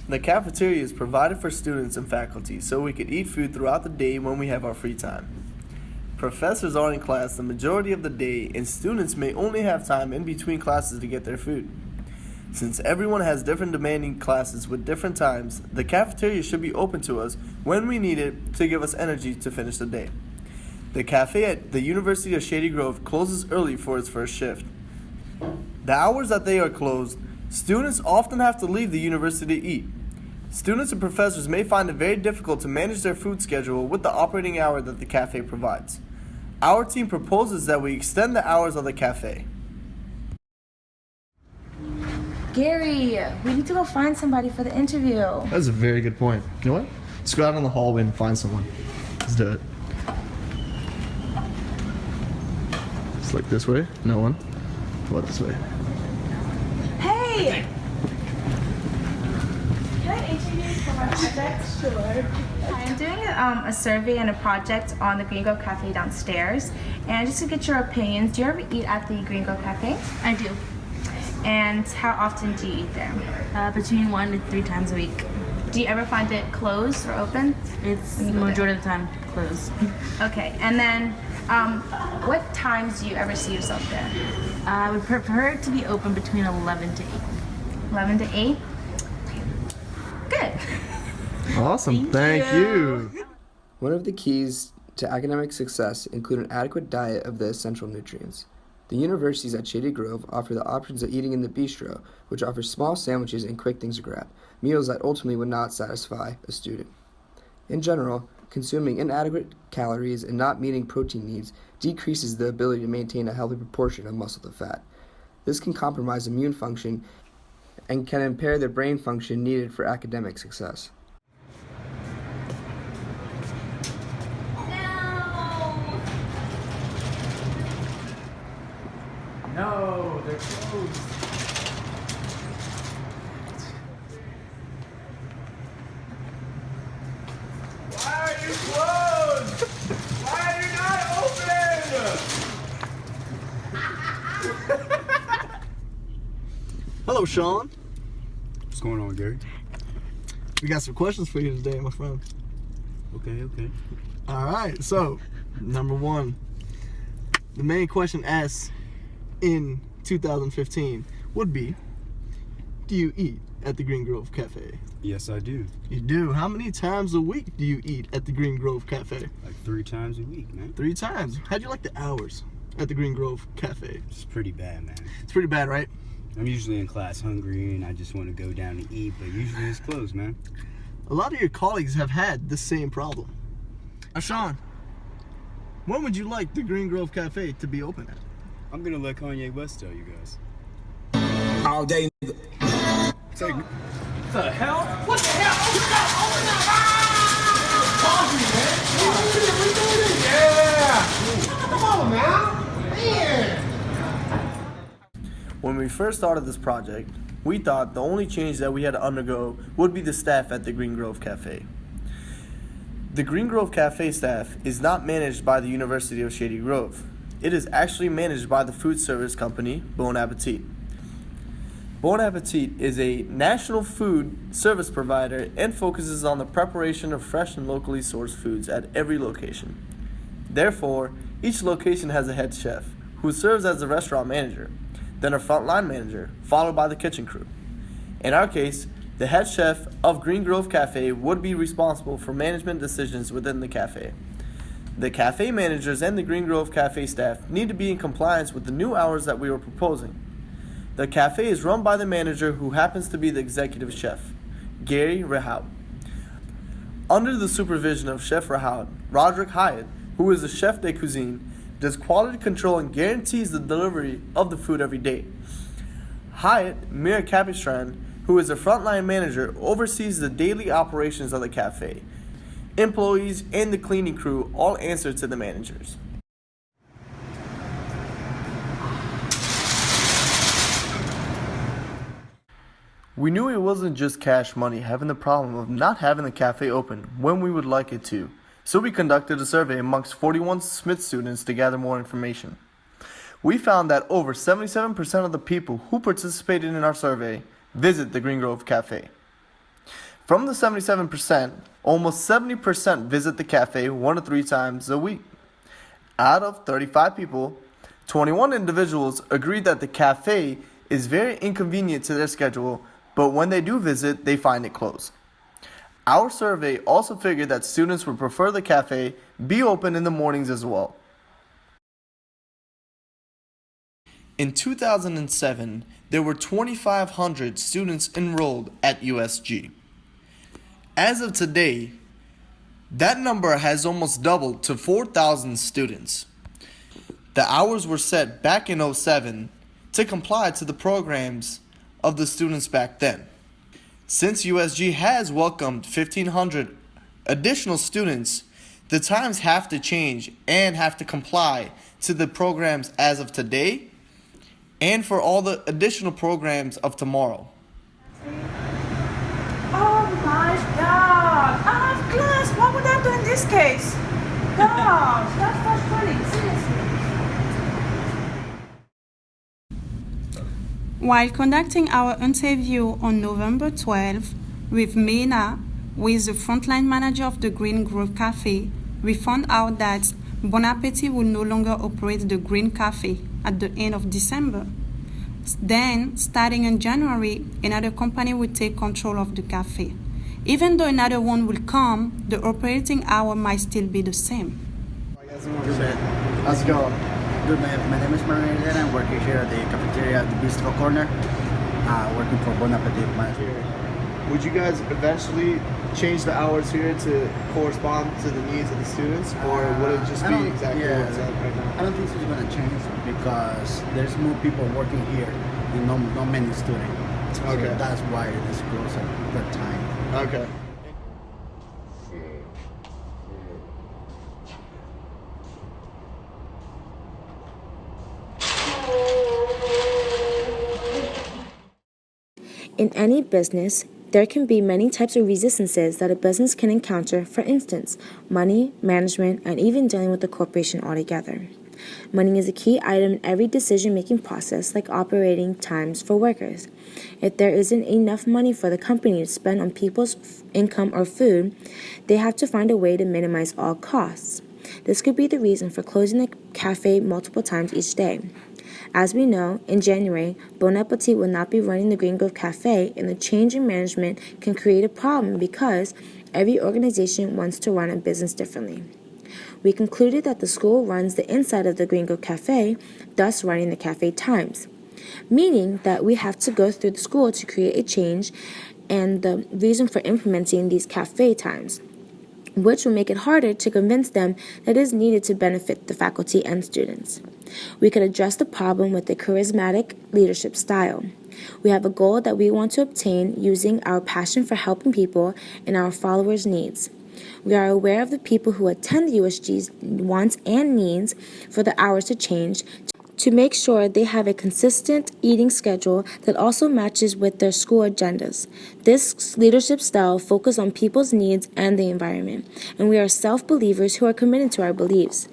The cafeteria is provided for students and faculty so we can eat food throughout the day when we have our free time. Professors are in class the majority of the day, and students may only have time in between classes to get their food. Since everyone has different demanding classes with different times, the cafeteria should be open to us when we need it to give us energy to finish the day. The cafe at the University of Shady Grove closes early for its first shift. The hours that they are closed, students often have to leave the university to eat. Students and professors may find it very difficult to manage their food schedule with the operating hour that the cafe provides. Our team proposes that we extend the hours of the cafe. Gary, we need to go find somebody for the interview. That's a very good point. You know what? Let's go out in the hallway and find someone. Let's do it. It's like this way. No one. What this way? Hey! Can I interview you for my project? Sure. I'm doing a survey and a project on the Green Grove Cafe downstairs. And just to get your opinions, do you ever eat at the Green Grove Cafe? I do. And how often do you eat there? Between 1 to 3 times a week. Do you ever find it closed or open? It's the majority of the time closed. Okay, and then what times do you ever see yourself there? I would prefer it to be open between 11 to 8. 11 to 8? Good. Awesome. Thank you. One of the keys to academic success include an adequate diet of the essential nutrients. The universities at Shady Grove offer the options of eating in the bistro, which offers small sandwiches and quick things to grab, meals that ultimately would not satisfy a student. In general, consuming inadequate calories and not meeting protein needs decreases the ability to maintain a healthy proportion of muscle to fat. This can compromise immune function and can impair the brain function needed for academic success. No, they're closed. Why are you closed? Why are you not open? Hello, Sean. What's going on, Gary? We got some questions for you today, my friend. Okay. All right, so number one, the main question asked in 2015 would be, do you eat at the Green Grove Cafe? Yes, I do. You do. How many times a week do you eat at the Green Grove Cafe? Like 3 times a week, man. 3 times. How'd you like the hours at the Green Grove Cafe? It's pretty bad, man. It's pretty bad, right? I'm usually in class hungry and I just want to go down to eat, but usually it's closed, man. A lot of your colleagues have had the same problem. Sean, when would you like the Green Grove Cafe to be open at? I'm gonna let Kanye West tell you guys. All day. Take The hell? What the hell? Open up! Ah! Yeah! Come on, man! When we first started this project, we thought the only change that we had to undergo would be the staff at the Green Grove Cafe. The Green Grove Cafe staff is not managed by the University of Shady Grove. It is actually managed by the food service company, Bon Appetit. Bon Appetit is a national food service provider and focuses on the preparation of fresh and locally sourced foods at every location. Therefore, each location has a head chef, who serves as the restaurant manager, then a frontline manager, followed by the kitchen crew. In our case, the head chef of Green Grove Cafe would be responsible for management decisions within the cafe. The cafe managers and the Green Grove Cafe staff need to be in compliance with the new hours that we were proposing. The cafe is run by the manager, who happens to be the executive chef, Gary Rehout. Under the supervision of Chef Rehout, Roderick Hyatt, who is the chef de cuisine, does quality control and guarantees the delivery of the food every day. Hyatt Mir Capistran, who is the frontline manager, oversees the daily operations of the cafe. Employees and the cleaning crew all answer to the managers. We knew it wasn't just cash money having the problem of not having the cafe open when we would like it to, so we conducted a survey amongst 41 Smith students to gather more information. We found that over 77% of the people who participated in our survey visit the Green Grove Cafe. From the 77%, almost 70% visit the cafe 1 to 3 times a week. Out of 35 people, 21 individuals agreed that the cafe is very inconvenient to their schedule, but when they do visit, they find it closed. Our survey also figured that students would prefer the cafe be open in the mornings as well. In 2007, there were 2,500 students enrolled at USG. As of today, that number has almost doubled to 4,000 students. The hours were set back in 2007 to comply to the programs of the students back then. Since USG has welcomed 1,500 additional students, the times have to change and have to comply to the programs as of today and for all the additional programs of tomorrow. Oh my God! I have class! What would I do in this case? Gosh, that's frustrating, seriously. While conducting our interview on November 12 with Meita, who is the frontline manager of the Green Grove Cafe, we found out that Bon Appetit will no longer operate the Green Cafe at the end of December. Then, starting in January, another company will take control of the cafe. Even though another one will come, the operating hour might still be the same. Good man. How's it going? Good man. My name is Manuel and I'm working here at the cafeteria at the Bistro Corner. Working for Bon Appetit manager. Would you guys eventually change the hours here to correspond to the needs of the students, or would it just be exactly what's up right now? I don't think it's going to change because there's more people working here and not many students. Okay. So that's why it is closed at that time. Okay. In any business, there can be many types of resistances that a business can encounter, for instance, money, management, and even dealing with the corporation altogether. Money is a key item in every decision-making process, like operating times for workers. If there isn't enough money for the company to spend on people's income or food, they have to find a way to minimize all costs. This could be the reason for closing the cafe multiple times each day. As we know, in January, Bon Appetit will not be running the Green Grove Cafe, and the change in management can create a problem because every organization wants to run a business differently. We concluded that the school runs the inside of the Green Grove Cafe, thus running the cafe times, meaning that we have to go through the school to create a change and the reason for implementing these cafe times, which will make it harder to convince them that it is needed to benefit the faculty and students. We could address the problem with a charismatic leadership style. We have a goal that we want to obtain using our passion for helping people and our followers' needs. We are aware of the people who attend the USG's wants and needs for the hours to change to make sure they have a consistent eating schedule that also matches with their school agendas. This leadership style focuses on people's needs and the environment, and we are self-believers who are committed to our beliefs.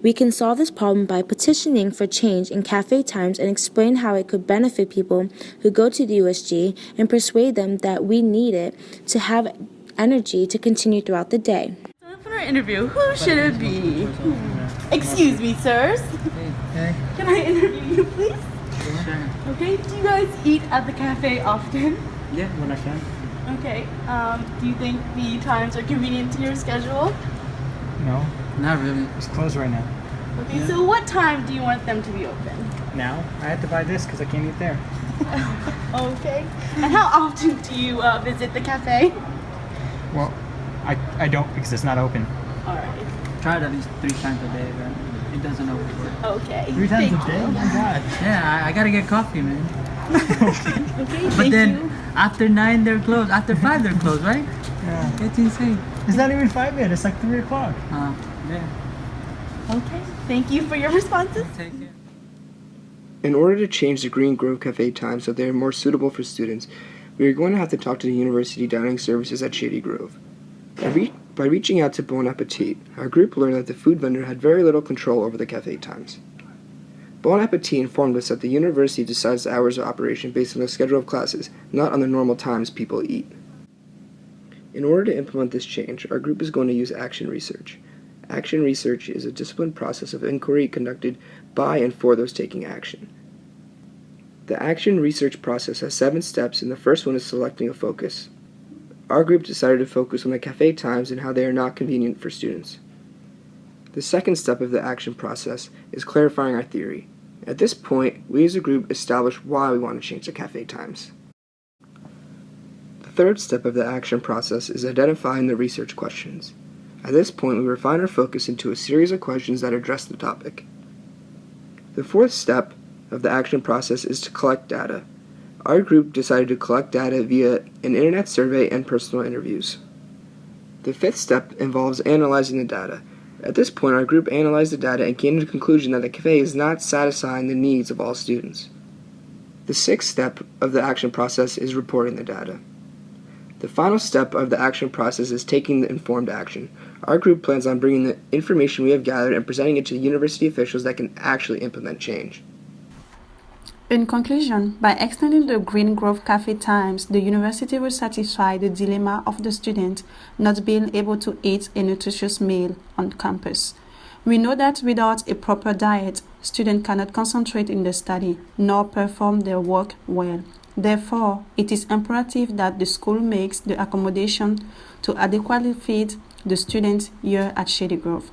We can solve this problem by petitioning for change in cafe times and explain how it could benefit people who go to the USG and persuade them that we need it to have energy to continue throughout the day. Time for our interview. Who should it be? Excuse me, sirs. Can I interview you, please? Sure. Okay. Do you guys eat at the cafe often? Yeah, when I can. Okay. Do you think the times are convenient to your schedule? No, not really. It's closed right now. Okay. Yeah. So what time do you want them to be open? Now? I have to buy this because I can't eat there. Okay. And how often do you visit the cafe? Well, I don't because it's not open. All right. Try it at least 3 times a day, but it doesn't always work. Okay. 3 times Thank a day? you. Oh my god. Yeah, I gotta get coffee, man. Okay. But Thank then you. after 9 they're closed. After 5 they're closed, right? Yeah. It's insane. It's not even 5 yet. It's like 3 o'clock. Yeah. Okay. Thank you for your responses. Take care. In order to change the Green Grove Cafe times so they are more suitable for students, we are going to have to talk to the University Dining Services at Shady Grove. By reaching out to Bon Appetit, our group learned that the food vendor had very little control over the cafe times. Bon Appetit informed us that the university decides the hours of operation based on the schedule of classes, not on the normal times people eat. In order to implement this change, our group is going to use action research. Action research is a disciplined process of inquiry conducted by and for those taking action. The action research process has 7 steps, and the first one is selecting a focus. Our group decided to focus on the cafe times and how they are not convenient for students. The second step of the action process is clarifying our theory. At this point, we as a group establish why we want to change the cafe times. The third step of the action process is identifying the research questions. At this point, we refine our focus into a series of questions that address the topic. The fourth step of the action process is to collect data. Our group decided to collect data via an internet survey and personal interviews. The fifth step involves analyzing the data. At this point, our group analyzed the data and came to the conclusion that the cafe is not satisfying the needs of all students. The sixth step of the action process is reporting the data. The final step of the action process is taking the informed action. Our group plans on bringing the information we have gathered and presenting it to university officials that can actually implement change. In conclusion, by extending the Green Grove Cafe times, the university will satisfy the dilemma of the student not being able to eat a nutritious meal on campus. We know that without a proper diet, students cannot concentrate in the study nor perform their work well. Therefore, it is imperative that the school makes the accommodation to adequately feed the students here at Shady Grove.